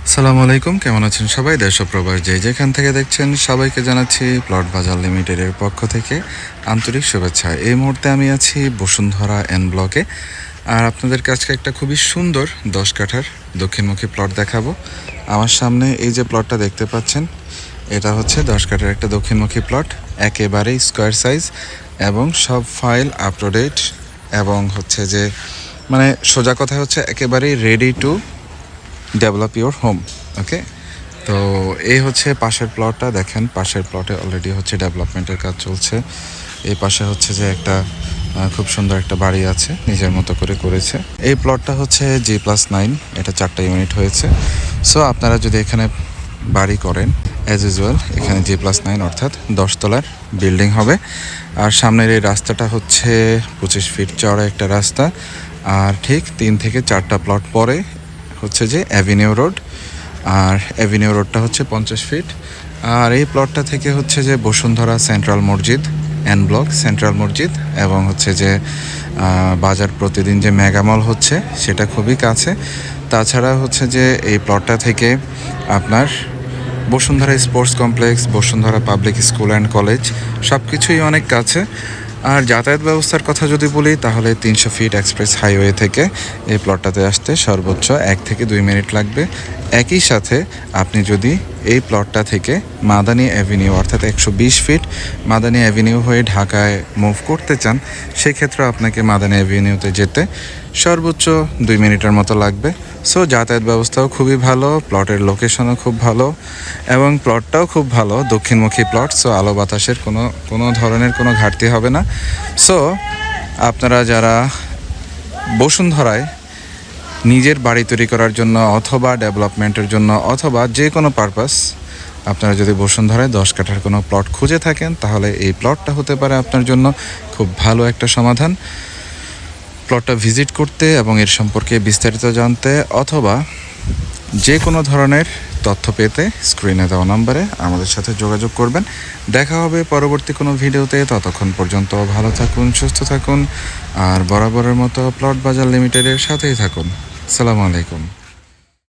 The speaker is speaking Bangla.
আসসালামু আলাইকুম, কেমন আছেন সবাই? দেশ ও প্রবাস যে যেখান থেকে দেখছেন সবাইকে জানাচ্ছি প্লট বাজার লিমিটেডের পক্ষ থেকে আন্তরিক শুভেচ্ছা। এই মুহূর্তে আমি আছি বসুন্ধরা এন ব্লকে, আর আপনাদের কাছে একটা খুবই সুন্দর 10 কাঠার দক্ষিণমুখী প্লট দেখাবো। আমার সামনে এই যে প্লটটা দেখতে পাচ্ছেন, এটা হচ্ছে 10 কাঠার একটা দক্ষিণমুখী প্লট, একেবারেই স্কোয়ার সাইজ এবং সব ফাইল আপ টু ডেট, এবং হচ্ছে যে মানে সোজা কথা হচ্ছে একেবারেই ready to develop your home. Okay, তো এই হচ্ছে পাশের প্লটটা। দেখেন পাশের প্লটে অলরেডি হচ্ছে ডেভেলপমেন্টের কাজ চলছে। এই পাশে হচ্ছে যে একটা খুব সুন্দর একটা বাড়ি আছে, নিজের মতো করে করেছে। এই প্লটটা হচ্ছে G+9, এটা 4টা ইউনিট হয়েছে। সো আপনারা যদি এখানে বাড়ি করেন অ্যাজ ইউজুয়াল, এখানে G+9 অর্থাৎ 10 তলার বিল্ডিং হবে। আর সামনের এই রাস্তাটা হচ্ছে 25 ফিট চওড়া একটা রাস্তা, আর ঠিক 3 থেকে 4টা প্লট পরে হচ্ছে যে অ্যাভিনিউ রোড, আর অ্যাভিনিউ রোডটা হচ্ছে 50 ফিট। আর এই প্লটটা থেকে হচ্ছে যে বসুন্ধরা সেন্ট্রাল মসজিদ, এন ব্লক সেন্ট্রাল মসজিদ, এবং হচ্ছে যে বাজার প্রতিদিন যে মেগামল হচ্ছে সেটা খুবই কাছে। তাছাড়া হচ্ছে যে এই প্লটটা থেকে আপনার Bashundhara sports complex, Bashundhara public school and college সব কিছুই অনেক কাছে। আর যাতায়াত ব্যবস্থার কথা যদি বলি, তাহলে 300 ফিট এক্সপ্রেস হাইওয়ে থেকে এই প্লটটাতে আসতে সর্বোচ্চ 1 থেকে 2 মিনিট লাগবে। একই সাথে আপনি যদি এই প্লটটা থেকে মাদানী অ্যাভিনিউ অর্থাৎ 120 ফিট মাদানী অ্যাভিনিউ হয়ে ঢাকায় মুভ করতে চান, সেক্ষেত্রে আপনাকে মাদানী অ্যাভিনিউতে যেতে সর্বোচ্চ 2 মিনিটের মতো লাগবে। সো যাতায়াত ব্যবস্থাও খুবই ভালো, প্লটের লোকেশনও খুব ভালো, এবং প্লটটাও খুব ভালো, দক্ষিণমুখী প্লট। সো আলো বাতাসের কোনো ধরনের কোনো ঘাটতি হবে না। সো আপনারা যারা বসুন্ধরায় নিজের বাড়ি তৈরি করার জন্য অথবা ডেভেলপমেন্টের জন্য অথবা যে কোনো পারপাস, আপনারা যদি বসুন্ধরায় 10 কাঠার কোনো প্লট খুঁজে থাকেন, তাহলে এই প্লটটা হতে পারে আপনার জন্য খুব ভালো একটা সমাধান। প্লটটা ভিজিট করতে এবং এর সম্পর্কে বিস্তারিত জানতে অথবা যে কোনো ধরনের তথ্য পেতে স্ক্রিনে দেওয়া নম্বরে আমাদের সাথে যোগাযোগ করবেন। দেখা হবে পরবর্তী কোনো ভিডিওতে। ততক্ষণ পর্যন্ত ভালো থাকুন, সুস্থ থাকুন, আর বরাবরের মতো প্লট বাজার লিমিটেডের সাথেই থাকুন। আসসালামু আলাইকুম।